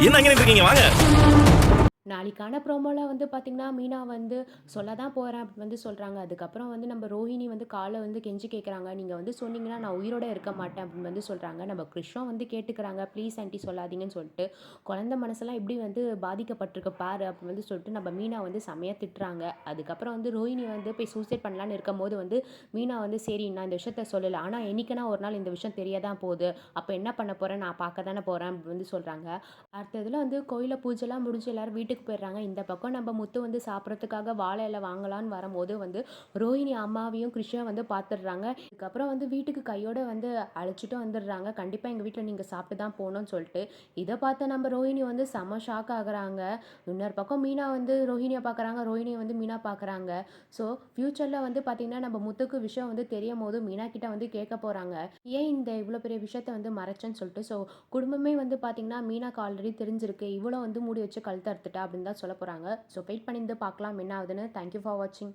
என்ன அங்கே இருக்கீங்க வாங்க. நாளைக்கான ப்ரோமோல வந்து பார்த்தீங்கன்னா, மீனா வந்து சொல்ல தான் போறேன் அப்படின்னு வந்து சொல்றாங்க. அதுக்கப்புறம் வந்து நம்ம ரோஹிணி வந்து கால வந்து கெஞ்சி கேட்குறாங்க. நீங்க வந்து சொன்னீங்கன்னா நான் உயிரோட இருக்க மாட்டேன் அப்படின்னு வந்து சொல்றாங்க. நம்ம கிருஷ்ணா வந்து கேட்டுக்கிறாங்க. ப்ளீஸ் ஆன்ட்டி சொல்லாதீங்கன்னு சொல்லிட்டு. குழந்தை மனசெல்லாம் எப்படி வந்து பாதிக்கப்பட்டிருக்கு பாரு அப்படின்னு வந்து சொல்லிட்டு நம்ம மீனா வந்து செமையா திட்டுறாங்க. அதுக்கப்புறம் வந்து ரோஹிணி வந்து போய் சூசைட் பண்ணலான்னு இருக்கும்போது வந்து மீனா வந்து சரி நான் இந்த விஷயத்த சொல்லல. ஆனா என்னைக்குனா ஒரு நாள் இந்த விஷயம் தெரிய தான் போகுது. அப்ப என்ன பண்ண போறேன்? நான் பார்க்க தானே போறேன் அப்படின்னு வந்து சொல்றாங்க. அடுத்ததுல வந்து கோயில்ல பூஜைலாம் முடிஞ்சு எல்லாரும் வீட்டுக்கு போயிடுறாங்க. இந்த பக்கம் நம்ம முத்து வந்து சாப்பிட்றதுக்காக வாழை இலை வாங்கலான்னு வரும்போது வந்து ரோஹிணி அம்மாவையும் கிருஷ்ணா வந்து பார்த்துடுறாங்க. இதுக்கப்புறம் வந்து வீட்டுக்கு கையோட வந்து அழைச்சிட்டு வந்துடுறாங்க. கண்டிப்பா எங்க வீட்டில் நீங்க சாப்பிட்டு தான் போகணும்னு சொல்லிட்டு. இதை பார்த்த நம்ம ரோஹிணி வந்து செம ஷாக் ஆகுறாங்க. இன்னொரு பக்கம் மீனா வந்து ரோஹிணியை பார்க்குறாங்க. ரோஹிணி வந்து மீனா பார்க்குறாங்க. ஸோ ஃப்யூச்சரில் வந்து பார்த்தீங்கன்னா நம்ம முத்துக்கு விஷயம் வந்து தெரியும் போது மீனா கிட்ட வந்து கேட்க போகிறாங்க. ஏன் இந்த இவ்வளோ பெரிய விஷயத்த வந்து மறைச்சேன்னு சொல்லிட்டு. ஸோ குடும்பமே வந்து பார்த்தீங்கன்னா, மீனாக்கு ஆல்ரெடி தெரிஞ்சிருக்கு. இவளும் வந்து மூடி வச்சு கழுத்த அறுத்துட்டா அப்படின்னு தான் சொல்லப் போறாங்க. ஸோ வெயிட் பண்ணி இருந்து பார்க்கலாம் என்ன ஆகுதுன்னு. தேங்க் யூ ஃபார் வாட்சிங்.